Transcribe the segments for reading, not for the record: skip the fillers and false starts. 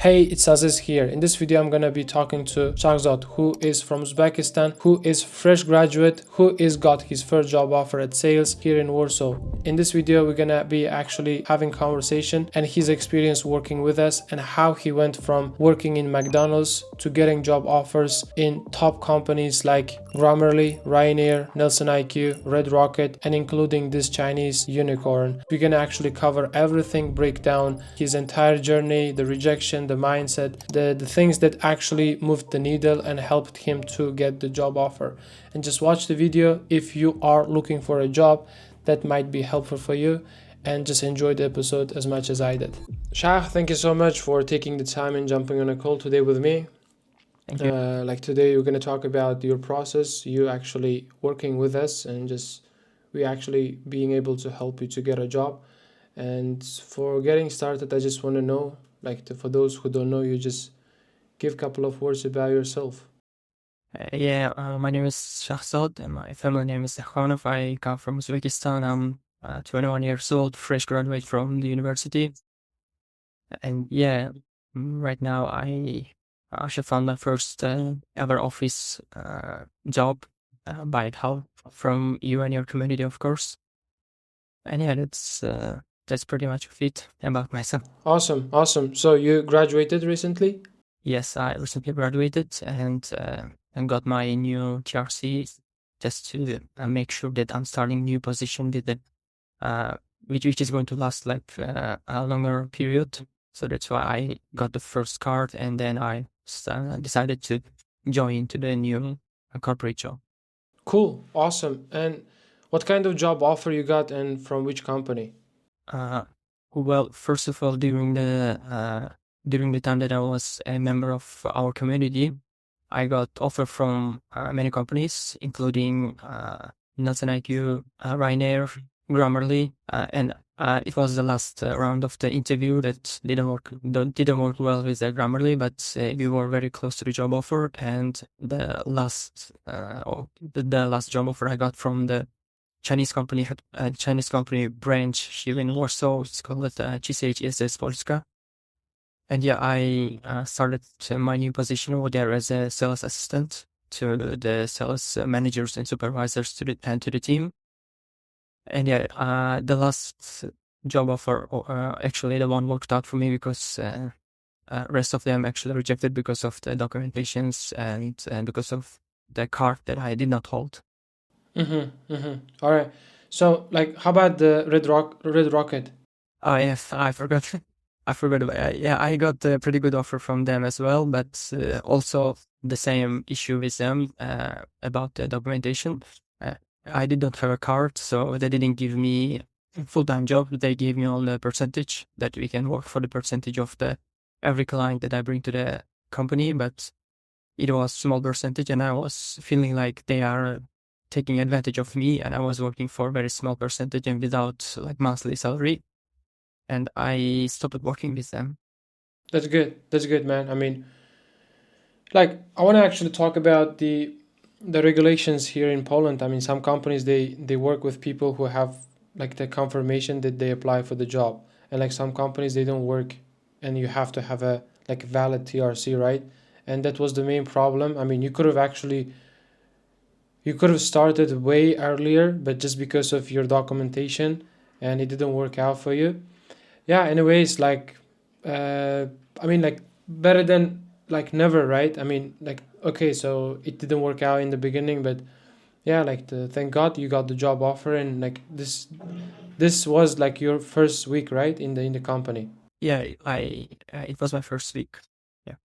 Hey, it's Aziz here. In this video, I'm gonna be talking to Shahzad, who is from Uzbekistan, who is fresh graduate, who is got his first job offer at sales here in Warsaw. In this video, we're gonna be actually having conversation and his experience working with us and how he went from working in McDonald's to getting job offers in top companies like Grammarly, Ryanair, Nelson IQ, Red Rocket, and including this Chinese unicorn. We're gonna actually cover everything, break down his entire journey, the rejection, the mindset, the things that actually moved the needle and helped him to get the job offer. And just watch the video if you are looking for a job that might be helpful for you, and just enjoy the episode as much as I did. Shah, thank you so much for taking the time and jumping on a call today with me. Thank you. Like today, we're going to talk about your process, you actually working with us, and just we actually being able to help you to get a job. And for getting started, I just want to know, for those who don't know you, just give a couple of words about yourself. My name is Shahzad and my family name is Zakhanov. I come from Uzbekistan. I'm 21 years old, fresh graduate from the university. And right now I actually found my first ever office job by help from you and your community, of course. And that's pretty much it about myself. Awesome. So you graduated recently? Yes, I recently graduated and got my new TRC just to make sure that I'm starting new position with which is going to last like a longer period. So that's why I got the first card, and then I decided to join to the new corporate job. Cool, awesome. And what kind of job offer you got, and from which company? Well, first of all, during the time that I was a member of our community, I got offer from many companies, including Nelson IQ, Ryanair, Grammarly, and it was the last round of the interview that didn't work well with Grammarly, but we were very close to the job offer. And the last job offer I got from the Chinese company branch here in Warsaw. It's called CCHSS Polska. And I started my new position over there as a sales assistant to the sales managers and supervisors to the team. And the last job offer, actually the one worked out for me because rest of them actually rejected because of the documentations and because of the card that I did not hold. All right. So, how about the Red Rocket? Oh yes, I forgot. I forgot about I got a pretty good offer from them as well, but also the same issue with them about the documentation. I did not have a card, so they didn't give me a full-time job. They gave me only a percentage that we can work for the percentage of every client that I bring to the company, but it was small percentage, and I was feeling like they are taking advantage of me, and I was working for a very small percentage and without monthly salary. And I stopped working with them. That's good, man. I mean, I want to actually talk about the regulations here in Poland. I mean, some companies they work with people who have the confirmation that they apply for the job, and some companies they don't work, and you have to have a valid TRC, right? And that was the main problem. I mean, you could have started way earlier, but just because of your documentation, and it didn't work out for you. Yeah. Anyways, I mean, better than never, right? I mean, okay, so it didn't work out in the beginning, but yeah, thank God you got the job offer, and this was your first week, right, in the company. Yeah, it was my first week. Yeah.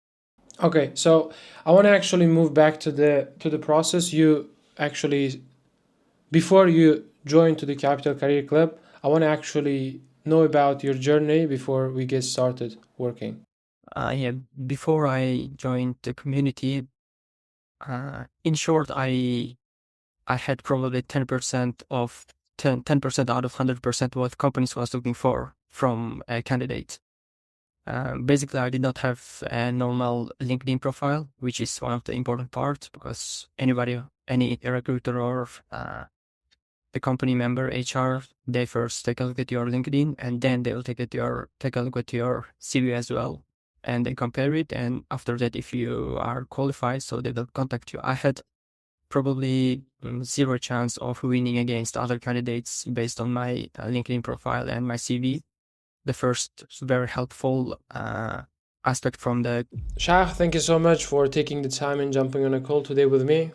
Okay, so I want to actually move back to the process. You actually, before you joined to the Capital Career Club, I want to actually know about your journey before we get started working. Before I joined the community, in short, I had probably 10% of 10% out of 100% what companies was looking for from a candidate. Basically, I did not have a normal LinkedIn profile, which is one of the important parts, because any recruiter or the company member, HR, they first take a look at your LinkedIn, and then they will take a look at your CV as well. and they compare it. And after that, if you are qualified, so they will contact you. I had probably zero chance of winning against other candidates based on my LinkedIn profile and my CV. The first very helpful aspect from the. Shah, thank you so much for taking the time and jumping on a call today with me.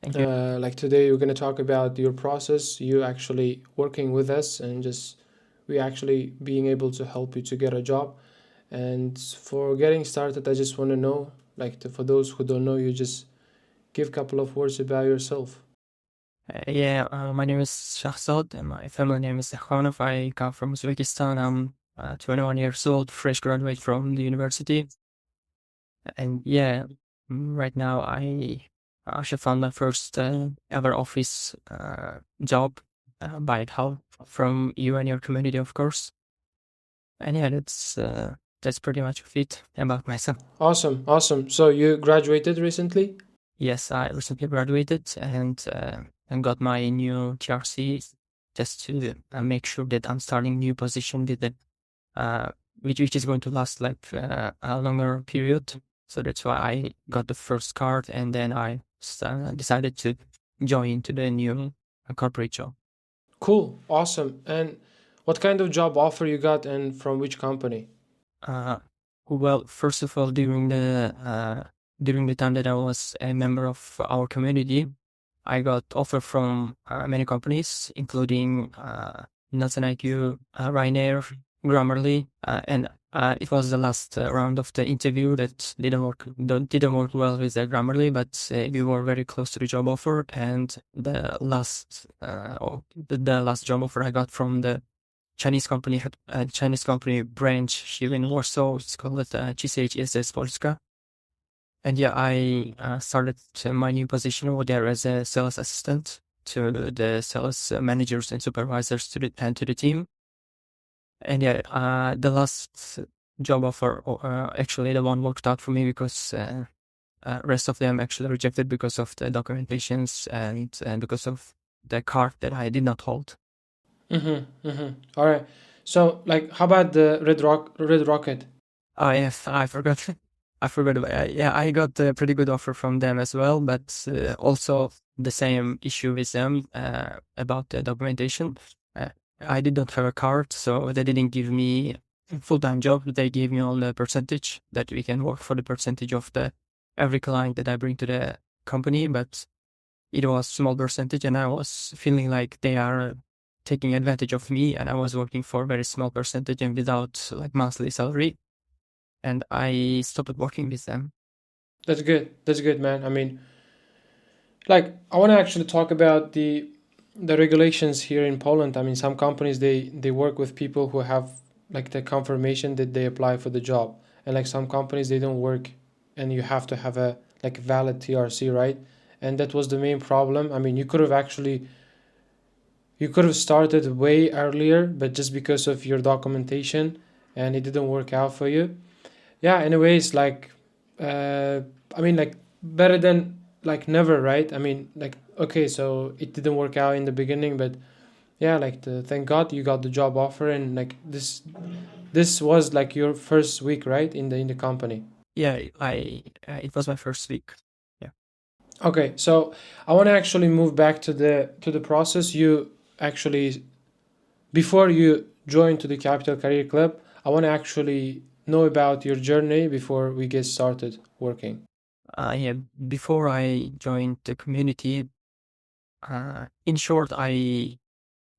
Thank you. Like today, we're going to talk about your process, you actually working with us, and just we actually being able to help you to get a job. And for getting started, I just want to know, like for those who don't know you, just give a couple of words about yourself. My name is Shahzad, and my family name is Khanov. I come from Uzbekistan. I'm 21 years old, fresh graduate from the university. And right now I should found my first ever office job by help from you and your community, of course. And that's pretty much it about myself. Awesome, awesome. So you graduated recently? Yes, I recently graduated and got my new TRC just to make sure that I'm starting new position with the which is going to last like a longer period. So that's why I got the first card, and then I decided to join into the new corporate job. Cool, awesome. And what kind of job offer you got and from which company? Uh, well, first of all, during the time that I was a member of our community, I got offer from many companies, including Nelson IQ, Ryanair, Grammarly, and it was the last round of the interview that didn't work well with the Grammarly, but we were very close to the job offer. And the last job offer I got from the Chinese company branch here in Warsaw. It's called CCHSS Polska. And I started my new position over there as a sales assistant to the sales managers and supervisors to the team. And the last job offer, actually the one worked out for me because rest of them actually rejected because of the documentations and because of the card that I did not hold. All right. So, like, how about the Red Rocket? Oh yes, I forgot. I forgot about. I got a pretty good offer from them as well, but also the same issue with them about the documentation. Uh, I did not have a card, so they didn't give me a full-time job. They gave me only a percentage that we can work for the percentage of the every client that I bring to the company, but it was small percentage, and I was feeling like they are taking advantage of me, and I was working for a very small percentage and without like monthly salary, and I stopped working with them. That's good. That's good, man. I mean, like, I want to actually talk about the regulations here in Poland. I mean, some companies they work with people who have like the confirmation that they apply for the job, and like some companies they don't work, and you have to have a like valid TRC, right? And that was the main problem. I mean, you could have started way earlier, but just because of your documentation and it didn't work out for you. Yeah, anyways, like uh I mean, like, better than like never, right? I mean, like, okay, so it didn't work out in the beginning, but yeah, like thank God you got the job offer, and like this was like your first week, right, in the company. Yeah, I it was my first week. Yeah. Okay, so I want to actually move back to the process. You actually, before you join to the Capital Career Club, I want to actually know about your journey before we get started working. Yeah. Before I joined the community, in short, I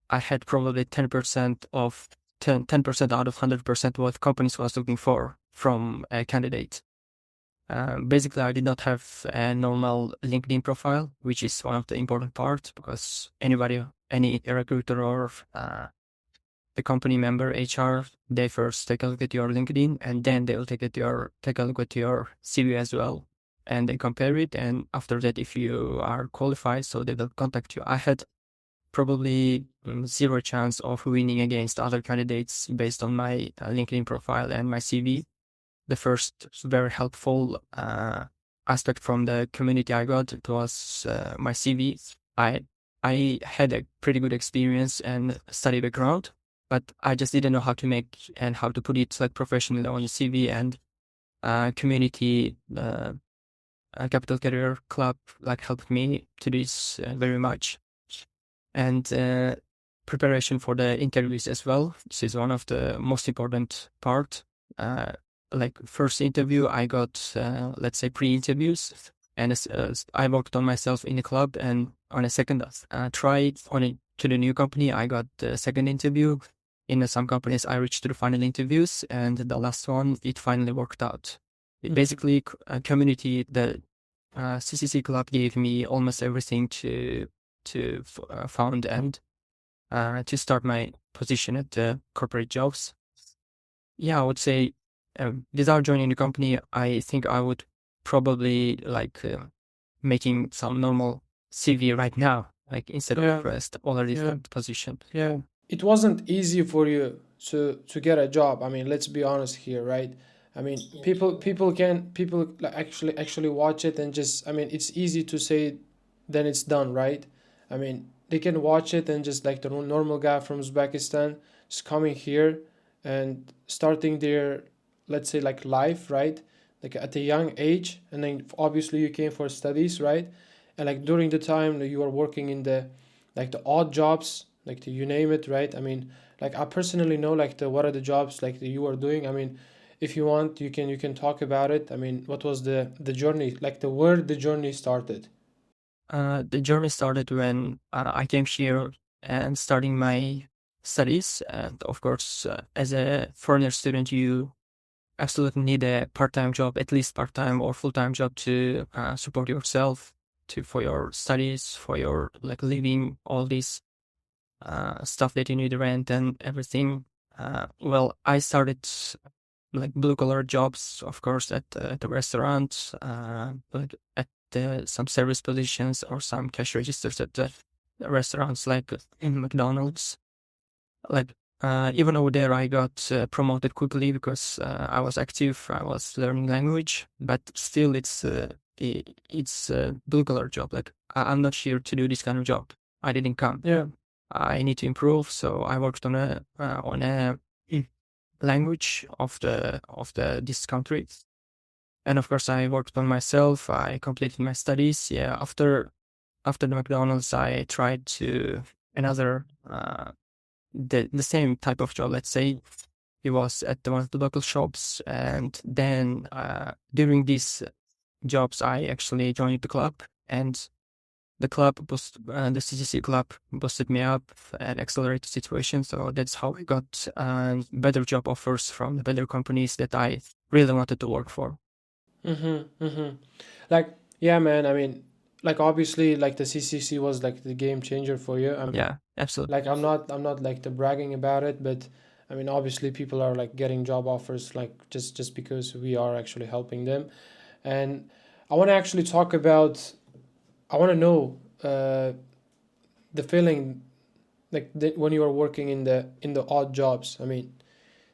had probably 10% of 10% out of 100% what companies was looking for from a candidate. Basically, I did not have a normal LinkedIn profile, which is one of the important parts because any recruiter or the company member, HR, they first take a look at your LinkedIn, and then they will take a look at your CV as well, and they compare it. And after that, if you are qualified, so they will contact you. I had probably zero chance of winning against other candidates based on my LinkedIn profile and my CV. The first very helpful aspect from the community I got, it was my CV. I had a pretty good experience and study background, but I just didn't know how to make and how to put it like professionally on your CV. And community, Capital Career Club, like helped me to this very much. And preparation for the interviews as well. This is one of the most important part. Like first interview, I got let's say pre-interviews, and I worked on myself in the club. And on a second try to the new company, I got the second interview. In some companies, I reached to the final interviews, and the last one, it finally worked out. Basically, a community, the CCC club gave me almost everything to found and to start my position at the corporate jobs. Yeah, I would say without joining the company, I think I would probably like making some normal CV right now, like instead Yeah. of already Yeah. started position. Yeah, it wasn't easy for you to get a job. I mean, let's be honest here, right? I mean, people like actually watch it and just, I mean, it's easy to say, then it's done, right? I mean, they can watch it and just like the normal guy from Uzbekistan just coming here and starting their, let's say, like life, right? Like at a young age, and then obviously you came for studies, right? And like during the time that you are working in the like the odd jobs, like the, you name it, right? I mean, like I personally know like the what are the jobs like that you are doing. I mean, if you want, you can talk about it. I mean, what was the journey, like the where the journey started? The journey started when I came here and starting my studies. And of course, as a foreigner student, you absolutely need a part-time job, at least part-time or full-time job to support yourself, to for your studies, for your like living, all these stuff that you need rent and everything. Well, I started like blue-collar jobs, of course, at the restaurant, like at some service positions or some cash registers at the restaurants, like in McDonald's. Like even over there, I got promoted quickly because I was active. I was learning language, but still, it's a blue collar job. Like I'm not here to do this kind of job. I didn't come. Yeah. I need to improve, so I worked on a language of the this country, and of course, I worked on myself. I completed my studies. Yeah, after the McDonald's, I tried to another. The same type of job, let's say. He was at one of the local shops, and then during these jobs, I actually joined the club, and the CCC club boosted me up and accelerated the situation. So that's how I got better job offers from the better companies that I really wanted to work for. Like, yeah, man. I mean, like obviously, like the CCC was like the game changer for you. I mean, Yeah, absolutely. like I'm not like the bragging about it, but I mean, obviously, people are like getting job offers like just because we are actually helping them. And I want to actually talk about. I want to know the feeling like when you are working in the odd jobs. I mean,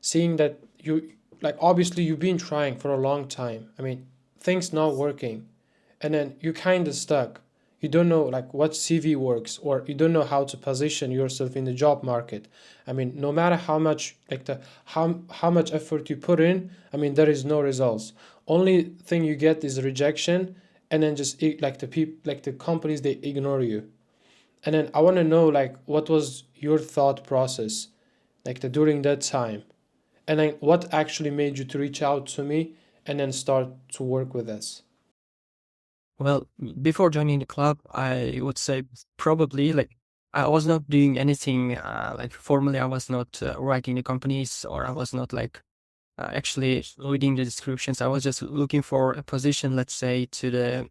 seeing that you like obviously you've been trying for a long time. I mean, things not working, and then you kind of stuck. You don't know like what CV works, or you don't know how to position yourself in the job market. I mean, no matter how much like the how much effort you put in, I mean, there is no results. Only thing you get is rejection, and then just like the people, like the companies, they ignore you. And then I want to know like what was your thought process like the during that time, and then what actually made you to reach out to me and then start to work with us. Well, before joining the club, I would say probably like I was not doing anything like formally. I was not writing the companies, or I was not like actually reading the descriptions. I was just looking for a position, let's say, to the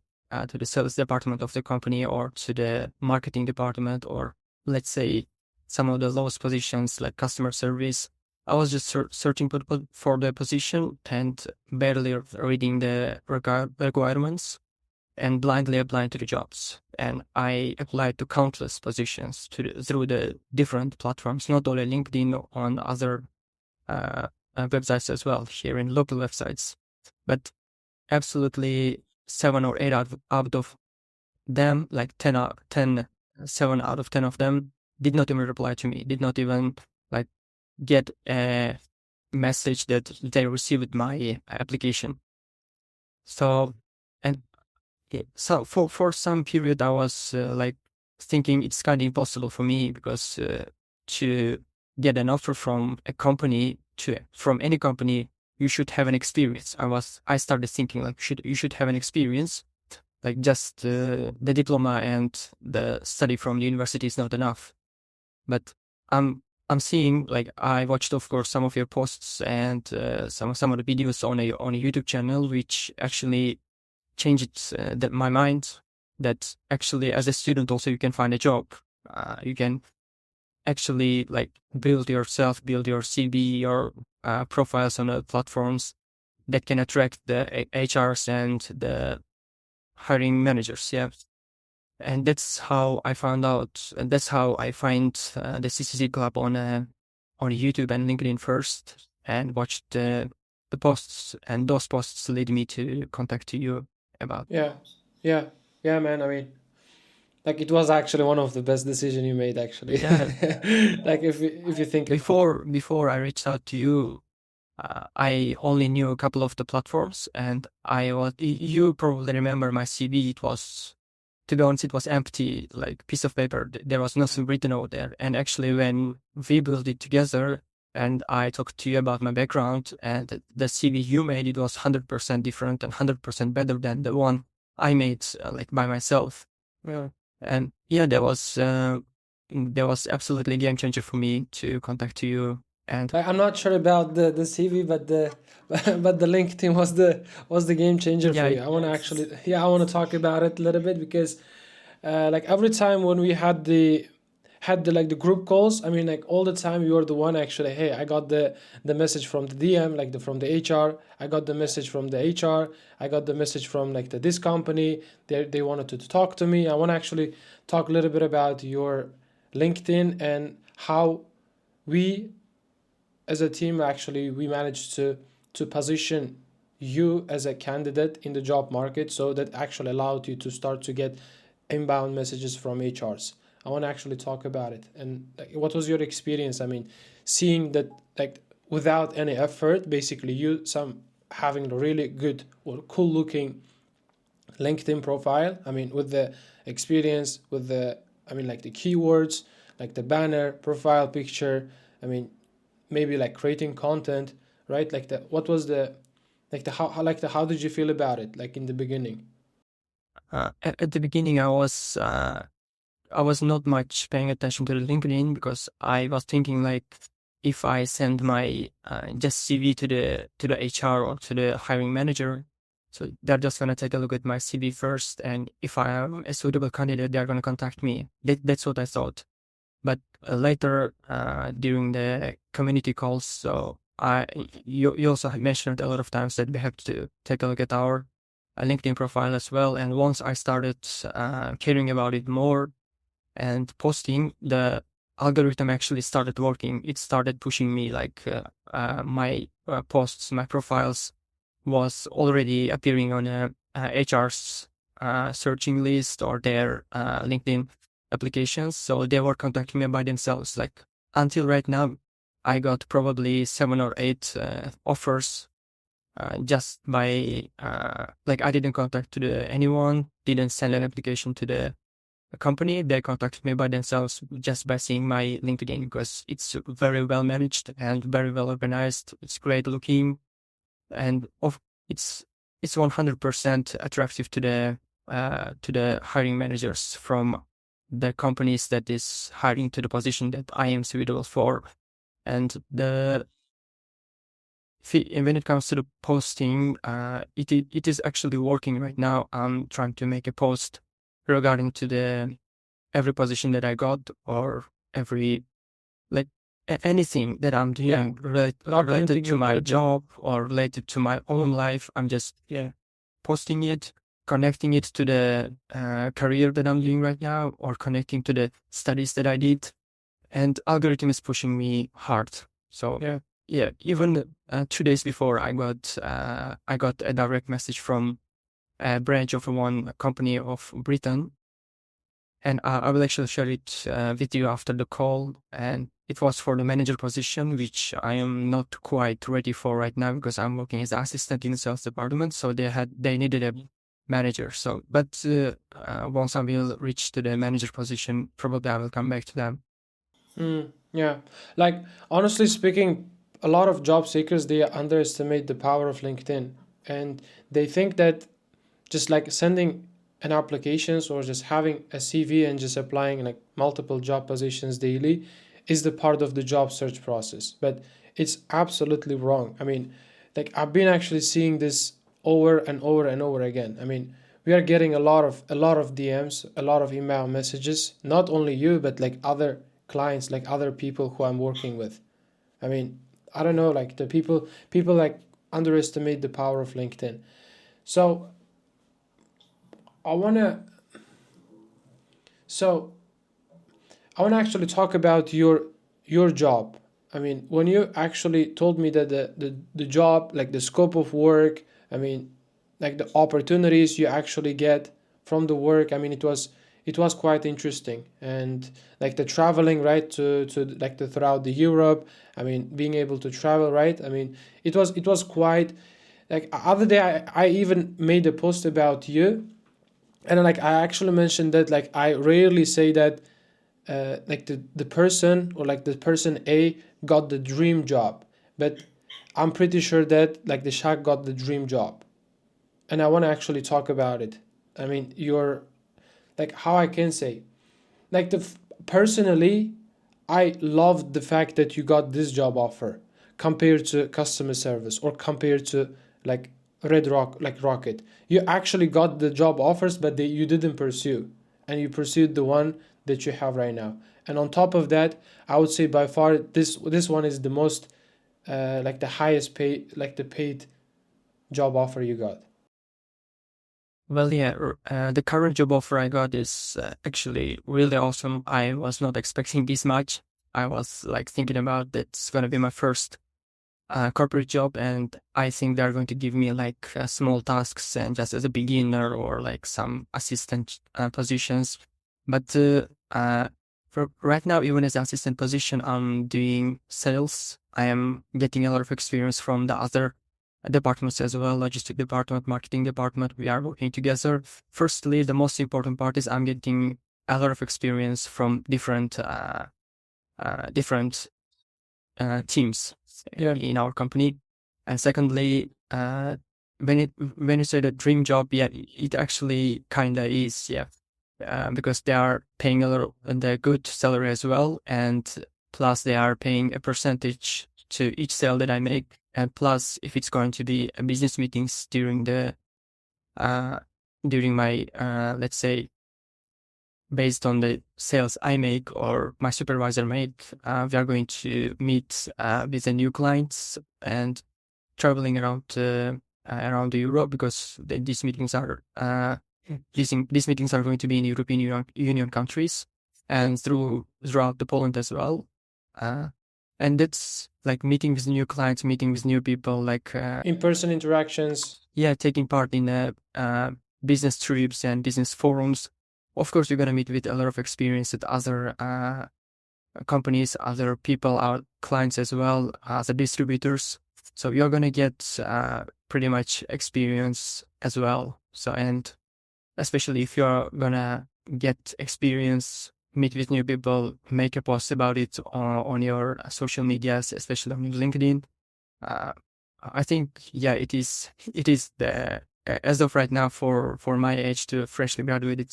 sales department of the company, or to the marketing department, or let's say some of the lowest positions like customer service. I was just searching for the position and barely reading the requirements and blindly applying to the jobs. And I applied to countless positions through the different platforms, not only LinkedIn, on other websites as well, here in local websites. But absolutely 7 or 8 out of them, like 7 out of 10 of them did not even reply to me, did not even like get a message that they received my application. So, and so for some period, I was like thinking it's kind of impossible for me because to get an offer from a company from any company, you should have an experience. I started thinking like you should have an experience, like just the diploma and the study from the university is not enough. But I'm seeing, like, I watched, of course, some of your posts and some of the videos on a YouTube channel, which actually changed my mind. That actually, as a student, also you can find a job. You can actually like build your CV, your profiles on the platforms that can attract the HRs and the hiring managers. Yeah. And that's how I found out, and that's how I find the CCC Club on YouTube and LinkedIn first, and watched the posts, and those posts led me to contact you about. Yeah, yeah, yeah, man. I mean, like it was actually one of the best decision you made, actually. Yeah, Like if you think, before I reached out to you, I only knew a couple of the platforms, and you probably remember my CV. It was, to be honest, it was empty, like piece of paper. There was nothing written over there. And actually, when we built it together, and I talked to you about my background, and the CV you made, it was 100% different and 100% better than the one I made, like by myself. Yeah. And yeah, there was absolutely a game changer for me to contact you. And I'm not sure about the CV, but the but the LinkedIn was the game changer yeah, for you. I want to actually, yeah, I want to talk about it a little bit because like every time when we had the like the group calls, I mean, like all the time you were the one actually, hey, I got the message from the DM, like from the HR, I got the message from the HR, I got the message from like this company, they wanted to talk to me. I want to actually talk a little bit about your LinkedIn and how we as a team actually we managed to position you as a candidate in the job market, so that actually allowed you to start to get inbound messages from HRs. I want to actually talk about it. And like, what was your experience? I mean, seeing that like without any effort, basically you some having a really good or cool looking LinkedIn profile. I mean, with the experience, with the, I mean, like the keywords, like the banner, profile picture. I mean, maybe like creating content, right? Like the what was the like the how did you feel about it? Like in the beginning. at the beginning, I was not much paying attention to the LinkedIn because I was thinking like, if I send my just CV to the HR or to the hiring manager, so they're just gonna take a look at my CV first, and if I am a suitable candidate, they're gonna contact me. That's what I thought. But later, during the community calls, so you also mentioned a lot of times that we have to take a look at our LinkedIn profile as well. And once I started caring about it more and posting, the algorithm actually started working. It started pushing me, like my posts, my profiles was already appearing on a HR's searching list or their LinkedIn applications. So they were contacting me by themselves. Like until right now, I got probably 7 or 8 offers just by like I didn't contact anyone, didn't send an application to the company. They contacted me by themselves just by seeing my LinkedIn, because it's very well managed and very well organized. It's great looking, and it's 100% attractive to the hiring managers from the companies that is hiring to the position that I am suitable for. And when it comes to the posting, it is actually working right now. I'm trying to make a post regarding to the every position that I got, or every, like, anything that I'm doing related to my job or related to my own life. I'm just posting it, connecting it to the career that I'm doing right now, or connecting to the studies that I did. And algorithm is pushing me hard. So yeah, even 2 days before, I got a direct message from a branch of one company of Britain, And I will actually share it with you after the call. And it was for the manager position, which I am not quite ready for right now because I'm working as assistant in the sales department. So they needed a manager. So, but once I will reach to the manager position, probably I will come back to them. Yeah, like honestly speaking, a lot of job seekers they underestimate the power of LinkedIn, and they think that just like sending an applications or just having a CV and just applying like multiple job positions daily is the part of the job search process. But it's absolutely wrong. I mean, like I've been actually seeing this over and over and over again. I mean, we are getting a lot of DMs, a lot of email messages, not only you, but like other clients, like other people who I'm working with. I mean, I don't know, like the people like underestimate the power of LinkedIn. So I wanna so I wanna actually talk about your job. I mean, when you actually told me that the job, like the scope of work, I mean, like the opportunities you actually get from the work, I mean, it was quite interesting. And like the traveling, right, to like the throughout the Europe, I mean, being able to travel, right? I mean, it was quite like other day I even made a post about you, and like I actually mentioned that like I rarely say that like the person or like the person A got the dream job, but I'm pretty sure that like the Shaq got the dream job, and I want to actually talk about it. I mean, you're like how I can say like personally, I loved the fact that you got this job offer compared to customer service or compared to like Red Rock, like Rocket. You actually got the job offers, but you didn't pursue, and you pursued the one that you have right now. And on top of that, I would say by far this one is the most like the highest pay, like the paid job offer you got. Well, yeah, the current job offer I got is actually really awesome. I was not expecting this much. I was like thinking about that's going to be my first corporate job, and I think they're going to give me like small tasks and just as a beginner or like some assistant positions. But for right now, even as assistant position, I'm doing sales. I am getting a lot of experience from the other departments as well, logistic department, marketing department. We are working together. Firstly, the most important part is I'm getting a lot of experience from different teams Yeah. in our company. And secondly, when you say the dream job, yeah, it actually kind of is, yeah, because they are paying a lot and a good salary as well, and plus they are paying a percentage to each sale that I make, and plus if it's going to be a business meetings uh, during my let's say based on the sales I make or my supervisor make, we are going to meet with the new clients and traveling around the Europe because these meetings are these meetings are going to be in European Union countries and throughout the Poland as well. Uh, and that's like meeting with new clients, meeting with new people, like In-person interactions. yeah, taking part in business trips and business forums. Of course, you're gonna meet with a lot of experience with other companies, other people, our clients as well, other distributors. So you're gonna get pretty much experience as well. So and especially if you're gonna get experience, meet with new people, make a post about it on your social medias, especially on LinkedIn. Uh, I think yeah, it is the as of right now for my age to freshly graduated,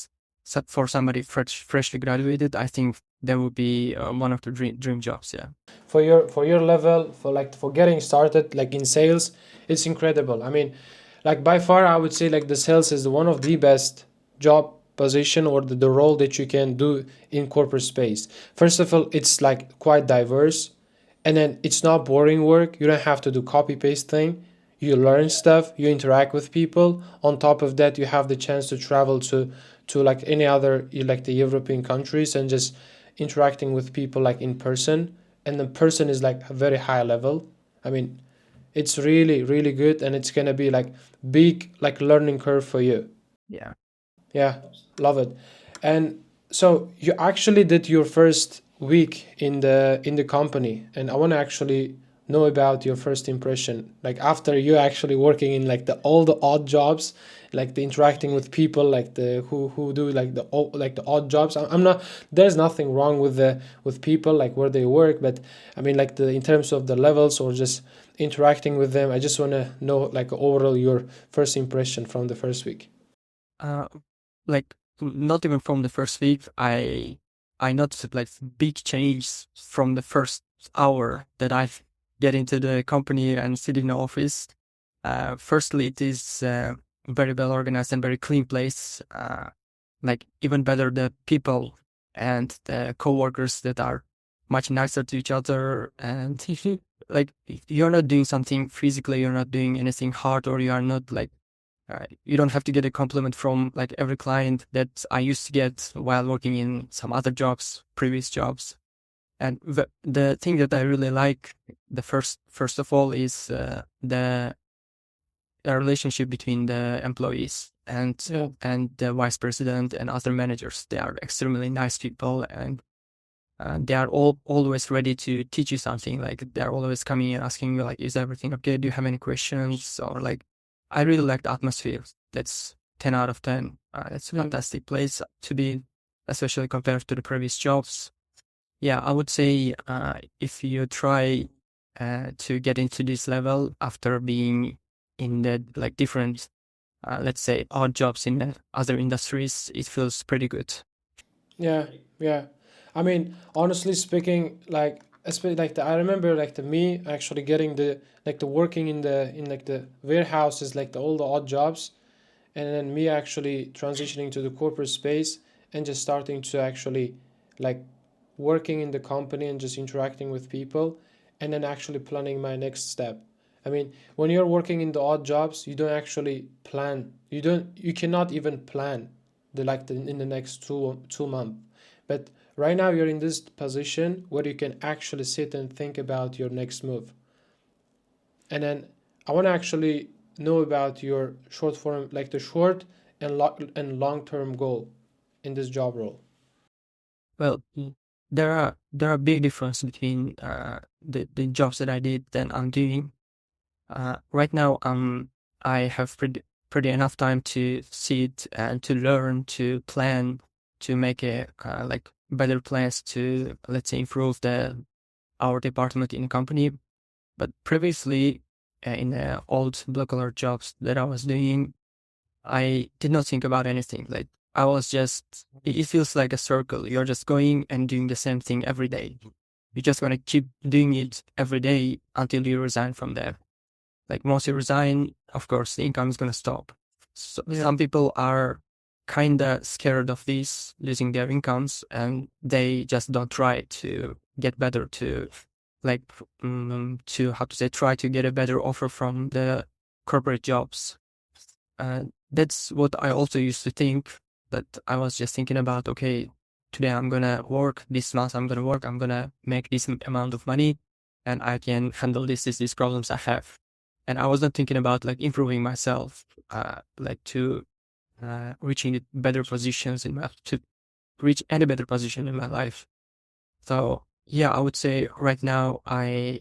for somebody freshly graduated, I think that would be one of the dream jobs. Yeah. For your level, for like for getting started like in sales, it's incredible. I mean, like by far I would say like the sales is one of the best job position or the role that you can do in corporate space. First of all, it's like quite diverse, and then it's not boring work. You don't have to do copy paste thing. You learn stuff, you interact with people. On top of that, you have the chance to travel to like any other like the European countries and just interacting with people like in person, and the person is like a very high level. I mean, it's really really good, and it's gonna be like big like learning curve for you. Yeah. Yeah, love it. And So you actually did your first week in the company, and I want to actually know about your first impression. Like after you actually working in like the all the odd jobs, like the interacting with people, like the who do like like the odd jobs. I'm not. There's nothing wrong with the with people like where they work, but I mean like the in terms of the levels or just interacting with them. I just want to know like overall your first impression from the first week. Uh, like not even from the first week, I noticed like big change from the first hour that I get into the company and sit in the office. Firstly, it is very well organized and very clean place. Like even better, the people and the coworkers that are much nicer to each other. And if you like, if you're not doing something physically, you're not doing anything hard, or you are not like you don't have to get a compliment from like every client that I used to get while working in some other jobs, previous jobs. And the thing that I really like, the first of all, is the relationship between the employees and the vice president and other managers. They are extremely nice people, and they are all always ready to teach you something. Like they're always coming and asking you, like, "Is everything okay? Do you have any questions?" Or like, I really like the atmosphere. That's 10 out of 10. It's a fantastic place to be, especially compared to the previous jobs. Yeah, I would say if you try to get into this level after being in the like different, let's say, odd jobs in the other industries, it feels pretty good. Yeah, yeah. I mean, honestly speaking, like especially like I remember like the me actually getting the like the working in like the warehouses, like the all the odd jobs, and then me actually transitioning to the corporate space and just starting to actually like working in the company and just interacting with people, and then actually planning my next step. I mean, when you're working in the odd jobs, you don't actually plan. You cannot even plan in the next two months. But right now you're in this position where you can actually sit and think about your next move. And then I want to actually know about your short form, like the short and long term goal in this job role. Well, there are big difference between the jobs that I did and I'm doing. Right now, I have pretty enough time to sit and to learn, to plan, to make a like better plans to, let's say, improve the our department in the company. But previously, in the old blue collar jobs that I was doing, I did not think about anything. Like I was just, it feels like a circle. You're just going and doing the same thing every day. You're just gonna keep doing it every day until you resign from there. Like once you resign, of course, the income is gonna stop. So some people are kinda scared of this losing their incomes, and they just don't try to get better to like to how to say try to get a better offer from the corporate jobs. That's what I also used to think. That I was just thinking about, okay, today I'm gonna work, this month I'm gonna work, I'm gonna make this amount of money, and I can handle these problems I have. And I wasn't thinking about like improving myself, like to reaching better positions in my to reach any better position in my life. So yeah, I would say right now I'm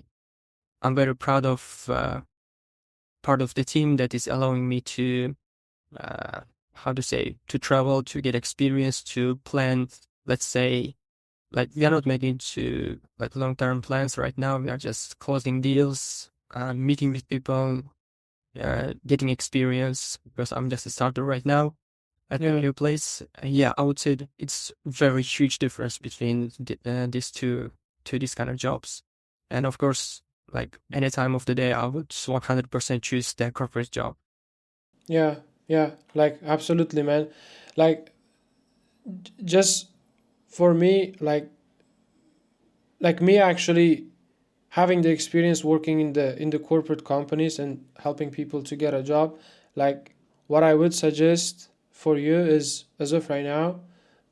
very proud of part of the team that is allowing me to uh, how to say to travel, to get experience, to plan. Let's say like we are not making to like long-term plans right now. We are just closing deals, meeting with people, getting experience because I'm just a starter right now at a new place. Yeah, I would say that it's very huge difference between these two these kind of jobs. And of course, like any time of the day, I would 100% choose the corporate job. Yeah, yeah, like absolutely, man. Like just for me, like me actually having the experience working in the corporate companies and helping people to get a job, like what I would suggest for you is as of right now,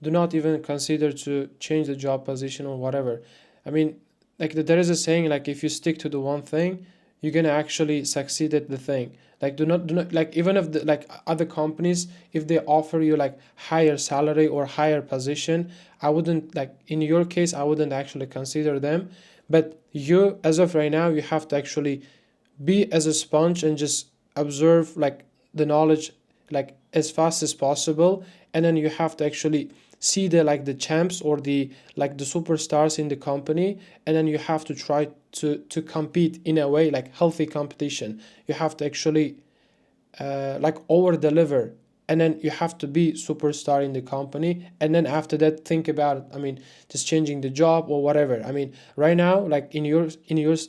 do not even consider to change the job position or whatever. I mean, like there is a saying like if you stick to the one thing, you're gonna actually succeed at the thing. Like do not like, even if the like other companies, if they offer you like higher salary or higher position, I wouldn't, like in your case, I wouldn't actually consider them. But you, as of right now, you have to actually be as a sponge and just observe like the knowledge like as fast as possible, and then you have to actually see the like the champs or the like the superstars in the company, and then you have to try to compete in a way like healthy competition. You have to actually like over deliver, and then you have to be superstar in the company, and then after that think about it. I mean, just changing the job or whatever. I mean, right now, like in your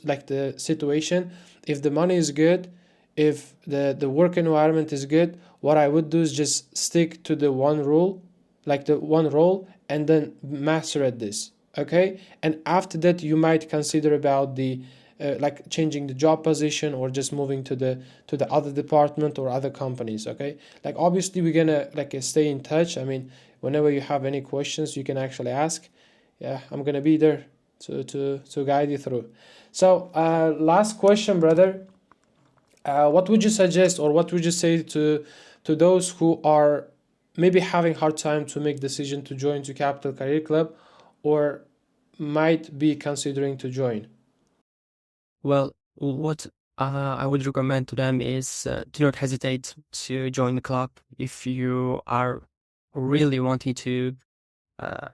like the situation, if the money is good, if the work environment is good, what I would do is just stick to the one rule, like the one role, and then master at this. Okay, and after that you might consider about the like changing the job position or just moving to the other department or other companies. Okay, like obviously we're gonna like stay in touch. I mean, whenever you have any questions, you can actually ask. Yeah, I'm gonna be there to guide you through. So last question, brother. What would you suggest, or what would you say to those who are maybe having hard time to make decision to join to Capital Career Club, or might be considering to join? Well, what I would recommend to them is do not hesitate to join the club if you are really wanting to uh,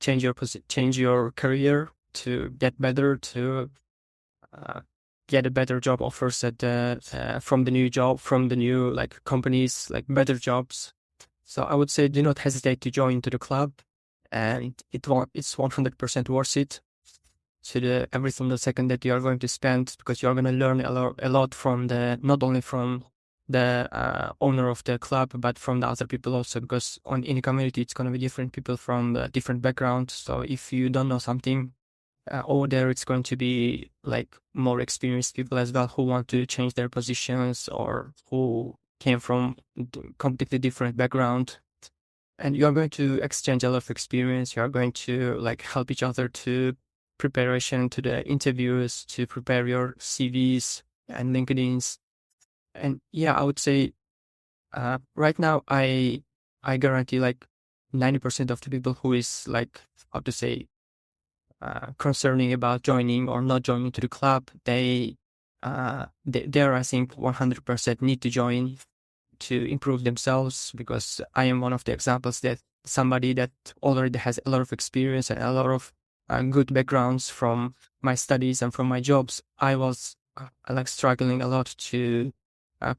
change your career to get better, to uh, get a better job offers at from the new job, from the new like companies, like better jobs. So I would say do not hesitate to join to the club, and it's 100% worth it to the every single second that you are going to spend, because you are going to learn a lot from the not only from the owner of the club but from the other people also, because on in a community it's going to be different people from different backgrounds. So if you don't know something over there, it's going to be like more experienced people as well who want to change their positions or who came from completely different background, and you are going to exchange a lot of experience. You are going to like help each other to preparation to the interviews, to prepare your CVs and LinkedIn's. And yeah, I would say right now I guarantee like 90% of the people who is like, how to say, concerning about joining or not joining to the club, they're, I think, 100% need to join to improve themselves, because I am one of the examples that somebody that already has a lot of experience and a lot of good backgrounds from my studies and from my jobs. I was like struggling a lot to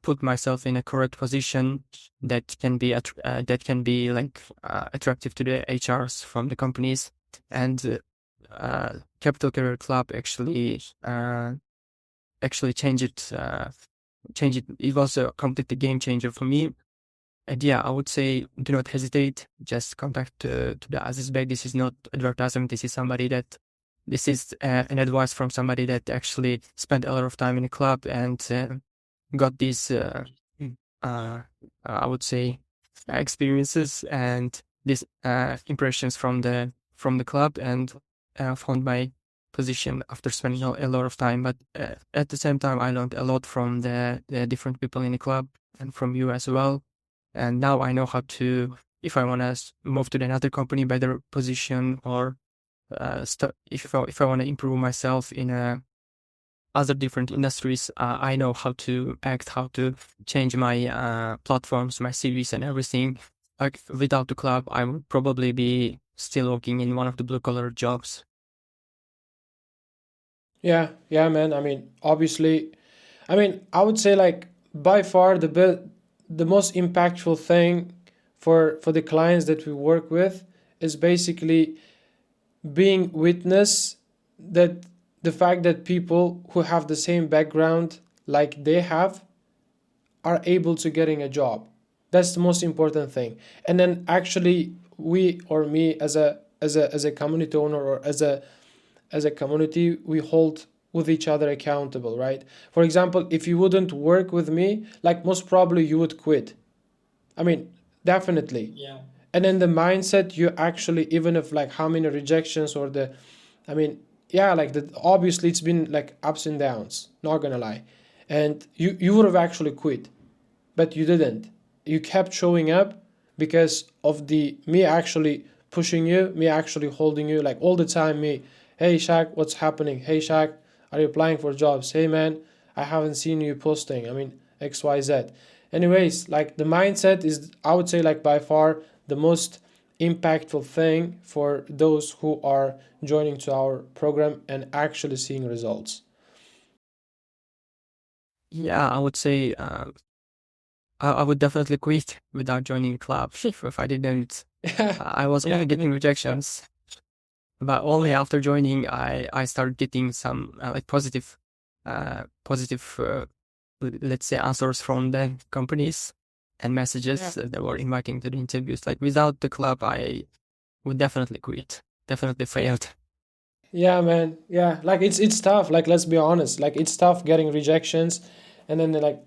put myself in a correct position that can be like attractive to the HRs from the companies. And Capital Career Club actually changed it. Change it. It was a completely game changer for me. And yeah, I would say do not hesitate. Just contact to the Aziz Bey. This is not advertisement. This is an advice from somebody that actually spent a lot of time in a club and got these, I would say, experiences and these impressions from the club, and found my position after spending a lot of time. But at the same time, I learned a lot from the different people in the club and from you as well. And now I know how to, if I want to move to another company, better position, or if I want to improve myself in other different industries, I know how to act, how to change my platforms, my CVs, and everything. Like without the club, I would probably be still working in one of the blue collar jobs. Yeah, yeah, man. I mean, obviously, I mean, I would say like by far the most impactful thing for the clients that we work with is basically being witness that the fact that people who have the same background like they have are able to getting a job. That's the most important thing. And then actually we, or me as a community owner, or as a community, we hold with each other accountable, right? For example, if you wouldn't work with me, like most probably you would quit. I mean, definitely. And then the mindset, you actually, even if like how many rejections or the, I mean, yeah, like the obviously it's been like ups and downs, not gonna lie. And you would have actually quit, but you didn't. You kept showing up because of the me actually pushing you, me actually holding you like all the time. Me, hey Shaq, what's happening? Hey Shaq, are you applying for jobs? Hey man, I haven't seen you posting. I mean XYZ. Anyways, like the mindset is, I would say, like by far the most impactful thing for those who are joining to our program and actually seeing results. Yeah, I would say I would definitely quit without joining a club if I didn't. I was only getting rejections, but only after joining, I started getting some like positive, let's say, answers from the companies and messages that were inviting to the interviews. Like without the club, I would definitely quit. Definitely failed. Yeah, man. Yeah, like it's tough. Like let's be honest. Like it's tough getting rejections, and then like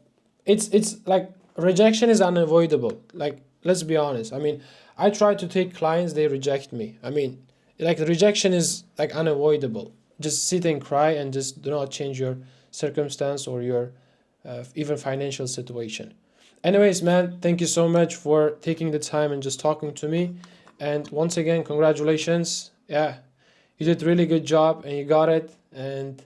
it's like rejection is unavoidable. Like let's be honest. I mean, I try to take clients, they reject me. I mean, like the rejection is like unavoidable. Just sit and cry and just do not change your circumstance or your even financial situation. Anyways, man, thank you so much for taking the time and just talking to me. And once again, congratulations. Yeah, you did really good job and you got it. And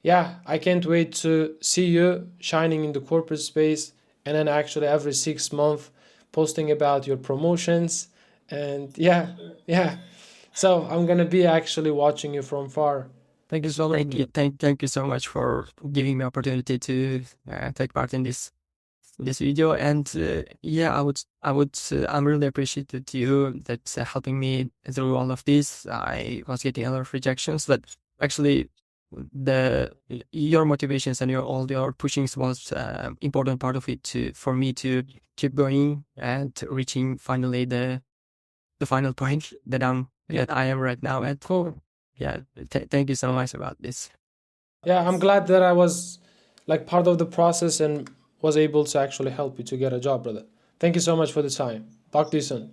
yeah, I can't wait to see you shining in the corporate space, and then actually every 6 months posting about your promotions. And yeah, yeah. So I'm gonna be actually watching you from far. Thank you so much. Thank you so much for giving me opportunity to take part in this video. And yeah, I'm really appreciative to you that helping me through all of this. I was getting a lot of rejections, but actually the your motivations and all your pushings was important part of it for me to keep going and reaching finally the final point that I am right now at. Yeah, thank you so much about this. Yeah, I'm glad that I was like part of the process and was able to actually help you to get a job, brother. Thank you so much for the time. Talk to you soon.